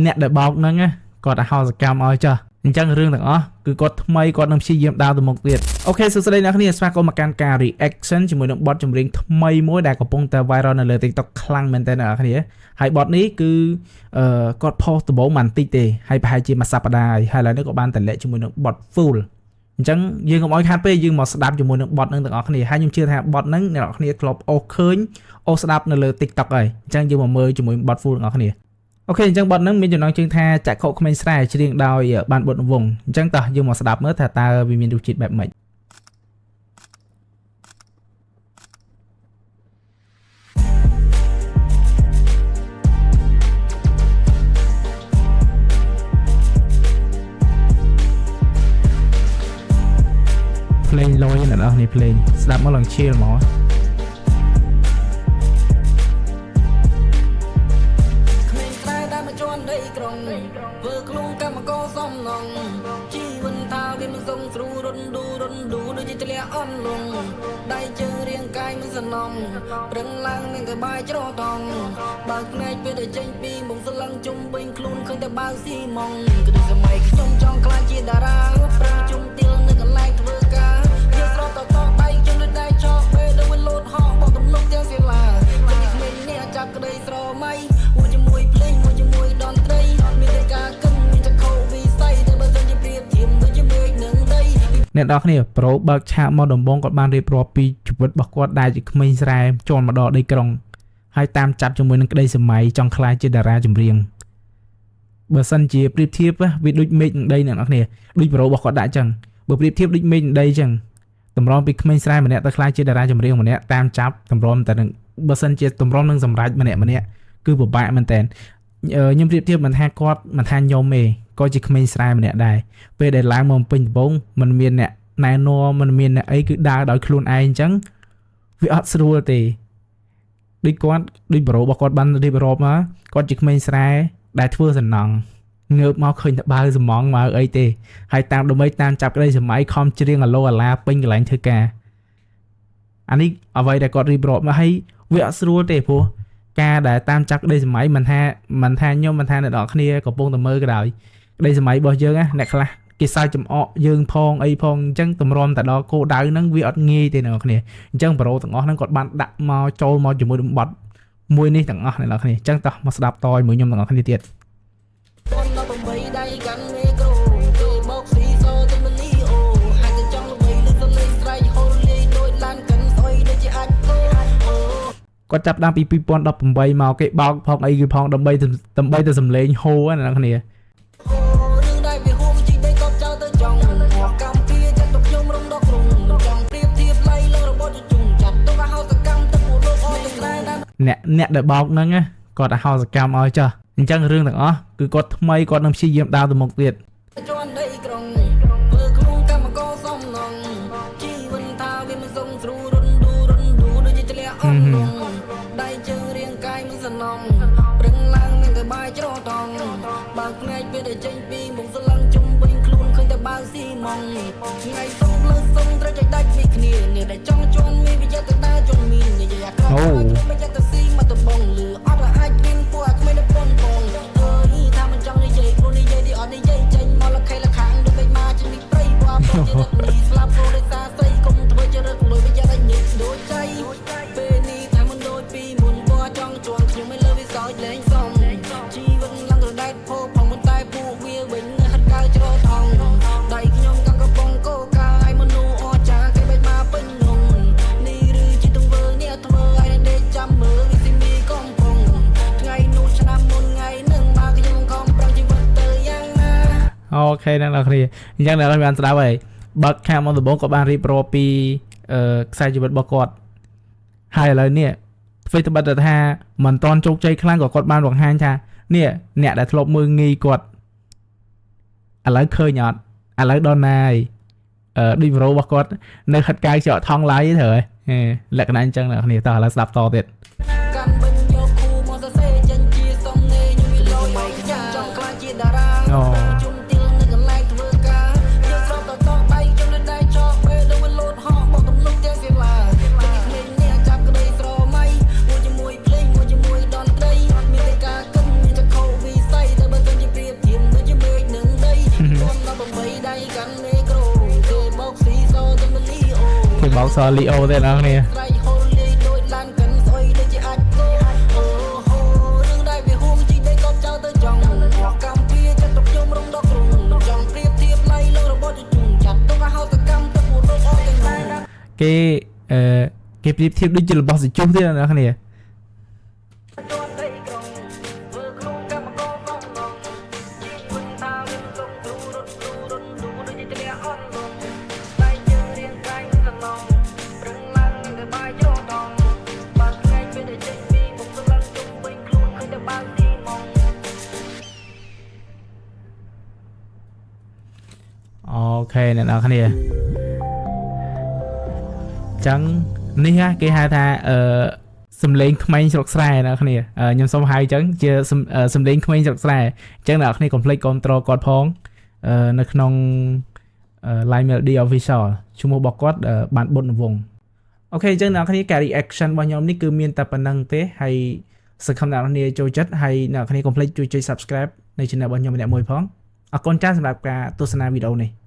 អ្នកដែលបោកហ្នឹងគាត់ឲ្យហោសកម្មឲ្យចាស់អញ្ចឹងរឿងទាំងអស់គឺគាត់ថ្មីគាត់នឹងព្យាយាមដើរទៅមុខទៀតអូខេសួស្តីអ្នកគ្នាស្វាគមន៍មកកាន់ការ reaction ជាមួយនឹងបទចម្រៀងថ្មីមួយដែលកំពុងតែ viral នៅលើ TikTok ខ្លាំងមែនតើអ្នកគ្នាហើយបទនេះគឺគាត់ post ដំបូងមិនតិចទេហើយប្រហែលជាមួយសប្តាហ៍ហើយឥឡូវនេះក៏បានតម្លាក់ជាមួយនឹងបទ full អញ្ចឹងយើងកុំឲ្យខាតពេកយើងមកស្ដាប់ជាមួយនឹងបទហ្នឹងទាំងអស់គ្នាហើយខ្ញុំជឿថាបទហ្នឹងអ្នកនរគ្នាធ្លាប់អូសឃើញអូសស្ដាប់នៅលើ TikTok ហើយអញ្ចឹងយើងមកមើលជាមួយបទ full ទាំងអស់គ្នាអូខេអញ្ចឹងបទហ្នឹងមានចំណងជើងថាចាក់ខុក្មេងស្រែច្រៀងដោយបានបុតវងអញ្ចឹងតោះយើងមកស្ដាប់មើលថាតើវាមានរសជាតិបែបម៉េចភ្លេងលយអ្នកនរគ្នាភ្លេងស្ដាប់មកឡើងឈៀលហ្មងvừa luôn cả mà có xong lòng chỉ vân thao đi mình sông sru run đu đôi chỉ lẽ on lùng đây chơi riêng cay mình sân lòng rừng lang mình cái bài cho tòng bạc này về để tranh pi mong sân lăng chung bình luôn không thể bao xi mong cái điều gì mày trong trong clan chia đà ra prang chung tiêu nơi cái like vừa cả giờ sau tao tao tay trong nơi đây cho về đâu mình lột họ bỏ tấm lông theo xe là cho đi mình nghe chắc cái đây sau mày mua cho mùi play mua cho mùi đòn tây mình đây cảអ្នកនរគ្នាប្រូបើកឆាកមកដំបងគាត់បានរៀបរាប់ពីជីវិតរបស់គាត់ដែលជាក្មេងស្រែជន់មកដល់ដីក្រុងហើយតាមចាប់ជាមួយនឹងក្តីសម័យចង់ខ្លាចជាតារាចម្រៀងបើសិនជាប្រៀបធៀបវាដូចមេឃនឹងដីអ្នកនរគ្នាដូចប្រូរបស់គាត់ដាក់ចឹងបើប្រៀបធៀបដូចមេឃនឹងដីចឹងតម្រាំពីក្មេងស្រែម្នាក់ទៅខ្លាចជាតារាចម្រៀងម្នាក់តាមចាប់តម្រាំតែនឹងបើសិនជាតម្រាំនឹងសម្រេចម្នាក់គឺពិបាកមែនតើខ្ញុំប្រៀបធៀបមិនថាគាត់មិនថាខ្ញុំទេក៏ជាក្មេងស្រែម្នាក់ដែរពេលដែលឡើងមកពេញដំបងมันមានអ្នកណែនាំมันមានអ្នកអីគឺដើរដោយខ្លួនឯងអញ្ចឹងវាអត់ស្រួលទេដូចគាត់ដូចប្រូរបស់គាត់បានរៀបរាប់មកគាត់ជាក្មេងស្រែដែលធ្វើសំណង់ងើបមកឃើញតបើសំងមកអីទេហើយតាមដើម្បីតាមចាប់ក្តីសម័យខំច្រៀងអាឡូអាឡាពេញកន្លែងធ្វើការអានេះអ្វីដែលគាត់រៀបរាប់មកហើយវាអត់ស្រួលទេព្រោះការដែលតាមចាប់ក្តីសម័យមិនថាខ្ញុំមិនថាអ្នកនរគ្នាកំពុងតែមើលក៏ដោយក្តីសម័យរបស់យើងអ្នកខ្លះគេសើចចំអកយើងផងអីផងអញ្ចឹងតម្រាំតែដល់គោដៅហ្នឹងវាអត់ងាយទេអ្នកនរគ្នាអញ្ចឹងប្រូទាំងអស់ហ្នឹងគាត់បានដាក់មកចូលមកជាមួយនឹងបទមួយនេះទាំងអស់អ្នកនរគ្នាអញ្ចឹងតោះមកស្ដាប់តជាមួយខ្ញុំទាំងអស់គ្នាទៀតគាត់ចាប់ដើមពី2018មកគេបោកផងអីគឺផងដើម្បីទៅសំលេងហូណាអ្នកគ្នាអ្នកដែលបោកហ្នឹងគាត់ឲ្យហោសកម្មឲ្យចាស់អញ្ចឹងរឿងទាំងអស់គឺគាត់ថ្មីគាត់នឹងព្យាយាមដើរទៅមុខទៀតដៃជើងរៀងកាយមិនសំណងប្រឹងឡើងនឹងទៅបាយច្រតងបើផ្នែកពេលដែលចេញពីមុខស្លឹងជុំវិញខ្លួនឃើញតែបើស៊ីម៉ងថ្ងៃសុំលើសុំត្រូវចៃដាច់ពីគ្នានេះដែលចង់ជន់មានវិយទៅដើរជន់មាននិយាយអាក្រក់មិនចេះតែស៊ីមកទៅបងលឺអត់អាចវិញពួកអាគ្មានតែប៉ុនបងអើយថាមិនចង់និយាយព្រោះនិយាយទីអត់និយាយចេញមកលខេលខាងដូចតែមកចេញពីព្រៃព្រោះប្រជិតនេះស្លាប់ព្រោះដោយសារស្រីគុំធ្វើជារឹកលុយវិយតែញិចដូចចៃពេលនេះថាមិនដូចពីមុនព្រោះចង់ជន់ខ្ញុំមិនលើវាសោចលេងសំជីវិតឡើងរដែតពោផងមិនតែពួកវាវិញហិតកៅច្រថងដៃខ្ញុំកំកំប៉ុងកោកាយមនុស្សអចាគេបែកមកពេញងងនេះឬជាទង្វើនេះធ្វើឲ្យដេកចាំមើលវាស៊ីមីកំពុងថ្ងៃនោះឆ្នាំមុនថ្ងៃនឹងមកខ្ញុំខំប្រឹងជីវិតទៅយ៉ាងណាអូខេអ្នកនរគ្នាអញ្ចឹងអ្នកនរបានស្ដាប់ហើយបើកខាងមកដំបូងក៏បានរៀបរាប់ពីខ្សែជីវិតរបស់គាត់ហើយឥឡូវនេះធ្វើត្បិតថាមិនតន់ជោគជ័យខ្លាំងក៏គាត់បានបង្ហាញថានេះអ្នកដែលធ្លាប់មើលងាយគាត់ឥឡូវឃើញអត់ឥឡូវដល់ណាយដូចប្រូរបស់គាត់នៅហិតកាយជាអត់ថងឡាយទេត្រូវហ៎លក្ខណៈអញ្ចឹងអ្នកគ្នាតោះឥឡូវស្ដាប់តទៀតអូ សលីអូទេអ្នកគ្នា ស្រ័យហូលលាយដូចឡានកិនស្អុយដូចជាអាចគោអូហូរឿងដែលវាហួងជីដីកប់ចោលទៅចង់កម្មពីចាត់ទុកខ្ញុំរំដកគ្រូចង់ប្រៀបធៀបឡៃលើរបស់ជជុំចាត់ទុកឲ្យហៅសកម្មទៅពួរលោកអស់ទាំងឡាយ គេប្រៀបធៀបដូចជារបស់សញ្ជុះទេអ្នកគ្នា អូខេអ្នកនរគ្នាចឹងនេះគេហៅថាសំលេងក្មេងស្រុកស្រែអ្នកគ្នាខ្ញុំសូមហៅចឹងជាសំលេងក្មេងស្រុកស្រែចឹងអ្នកគ្នាកុំភ្លេចគ្រប់ត្រូលគាត់ផងនៅក្នុង Line Melody Official ឈ្មោះរបស់គាត់បានបុតវងអូខេចឹងអ្នកគ្នាការ reaction របស់ខ្ញុំនេះគឺមានតែប៉ុណ្្នឹងទេហើយសង្ឃឹមអ្នកគ្នាចូលចិត្តហើយអ្នកគ្នាកុំភ្លេចជួយ subscribe នៅ channel របស់ខ្ញុំម្នាក់មួយផងអរគុណច្រើនសម្រាប់ការទស្សនាវីដេអូនេះ